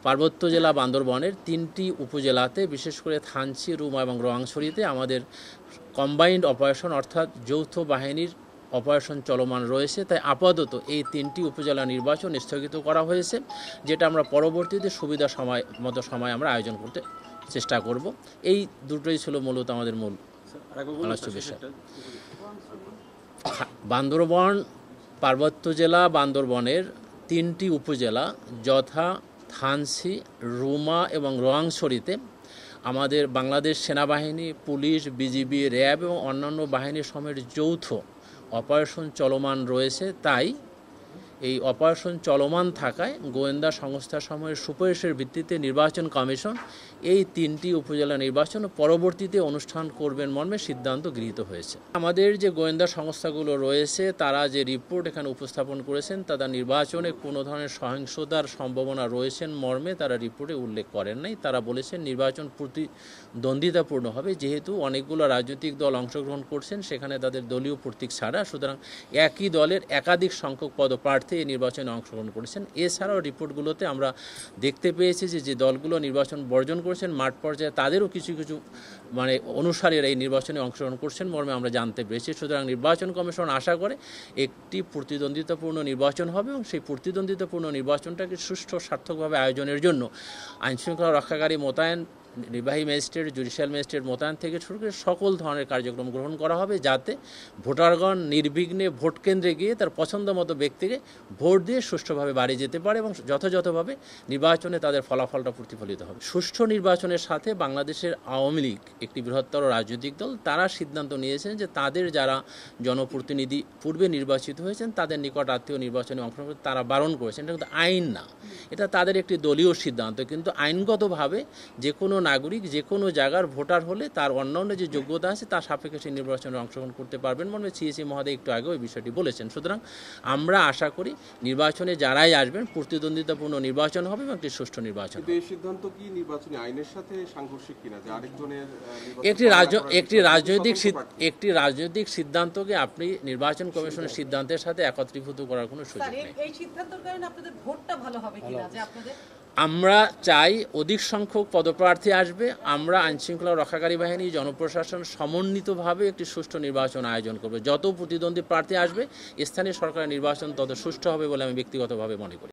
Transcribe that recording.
পার্বত্য জেলা বান্দরবনের ৩টি উপজেলাতে বিশেষ করে থানচি, রুমা এবং রোয়াংছড়িতে আমাদের কম্বাইন্ড অপারেশন অর্থাৎ যৌথ বাহিনীর অপারেশন চলমান রয়েছে। তাই আপাতত এই 3টি উপজেলা নির্বাচন স্থগিত করা হয়েছে, যেটা আমরা পরবর্তীতে সুবিধা সময় আমরা আয়োজন করতে চেষ্টা করব। এই দুটোই ছিল মূলত আমাদের মূল আলোচ্য বিষয়। বান্দরবন পার্বত্য জেলা বান্দরবনের 3টি উপজেলা যথা থানচি, রুমা এবং রোয়াংছড়িতে আমাদের বাংলাদেশ সেনাবাহিনী, পুলিশ, বিজিবি, র্যাব এবং অন্যান্য বাহিনীর সময়ের যৌথ অপারেশন চলমান রয়েছে। তাই এই অপারেশন চলমান থাকায় গোয়েন্দা সংস্থাসমূহের সুপারিশের ভিত্তিতে নির্বাচন কমিশন এই 3টি উপজেলা নির্বাচন পরবর্তীতে অনুষ্ঠান করবেন মর্মে সিদ্ধান্ত গৃহীত হয়েছে। আমাদের যে গোয়েন্দা সংস্থাগুলো রয়েছে তারা যে রিপোর্ট এখানে উপস্থাপন করেছেন তারা নির্বাচনে কোনো ধরনের সহিংসতার সম্ভাবনা রয়েছেন মর্মে তারা রিপোর্টে উল্লেখ করেন নাই। তারা বলেছেন নির্বাচন প্রতিদ্বন্দ্বিতাপূর্ণ হবে, যেহেতু অনেকগুলো রাজনৈতিক দল অংশগ্রহণ করছেন সেখানে তাদের দলীয় প্রতীক ছাড়া, সুতরাং একই দলের একাধিক সংখ্যক পদপ্রার্থী এই নির্বাচনে অংশগ্রহণ করেছেন। এছাড়াও রিপোর্টগুলোতে আমরা দেখতে পেয়েছি যে দলগুলো নির্বাচন বর্জন করেছেন মাঠ পর্যায়ে তাদেরও কিছু অনুসারীরা এই নির্বাচনে অংশগ্রহণ করছেন মর্মে আমরা জানতে পেরেছি। সুতরাং নির্বাচন কমিশন আশা করে একটি প্রতিদ্বন্দ্বিতাপূর্ণ নির্বাচন হবে এবং সেই প্রতিদ্বন্দ্বিতাপূর্ণ নির্বাচনটাকে সুষ্ঠু সার্থকভাবে আয়োজনের জন্য আইনশৃঙ্খলা রক্ষাকারী মোতায়েন, নির্বাহী ম্যাজিস্ট্রেট, জুডিশিয়াল ম্যাজিস্ট্রেট মোতায়েন থেকে শুরু করে সকল ধরনের কার্যক্রম গ্রহণ করা হবে, যাতে ভোটারগণ নির্বিঘ্নে ভোট কেন্দ্রে গিয়ে তার পছন্দ মতো ব্যক্তিকে ভোট দিয়ে সুষ্ঠুভাবে বাড়ি যেতে পারে এবং যথাযথভাবে নির্বাচনে তাদের ফলাফলটা প্রতিফলিত হবে। সুষ্ঠু নির্বাচনের সাথে বাংলাদেশের আওয়ামী লীগ একটি বৃহত্তর রাজনৈতিক দল, তারা সিদ্ধান্ত নিয়েছেন যে তাদের যারা জনপ্রতিনিধি পূর্বে নির্বাচিত হয়েছেন তাদের নিকট আত্মীয় নির্বাচনে অংশগ্রহণ করতে তারা বারণ করেছেন। এটা কিন্তু আইন না, এটা তাদের একটি দলীয় সিদ্ধান্ত, কিন্তু আইনগতভাবে যে কোনো নাগরিক যে কোনো জায়গার ভোটার হলে তার অন্যান্য যে যোগ্যতা আছে তার সাপেক্ষে সেই নির্বাচনে অংশগ্রহণ করতে পারবেন মর্মে সিএসি মহোদয় একটু আগে ওই বিষয়টি বলেছেন। সুতরাং আমরা আশা করি নির্বাচনে যারাই আসবেন প্রতিদ্বন্দ্বিতাপূর্ণ নির্বাচন হবে এবং একটি সুষ্ঠু নির্বাচন। এই সিদ্ধান্ত কি নির্বাচনী আইনের সাথে সাংঘর্ষিক কিনা যে আরেকজনের একটি রাজনৈতিক সিদ্ধান্তকে আপনি নির্বাচন কমিশনের সিদ্ধান্তের সাথে একত্রীভূত করার কোনো সুযোগ নেই। এই সিদ্ধান্তের কারণে আপনাদের ভোটটা ভালো হবে কিনা যে আপনাদের আমরা চাই অধিক সংখ্যক পদপ্রার্থী আসবে, আমরা আইনশৃঙ্খলা রক্ষাকারী বাহিনী, জনপ্রশাসন সমন্বিতভাবে একটি সুষ্ঠু নির্বাচন আয়োজন করবে। যত প্রতিদ্বন্দ্বী প্রার্থী আসবে স্থানীয় সরকারের নির্বাচন তত সুষ্ঠু হবে বলে আমি ব্যক্তিগতভাবে মনে করি।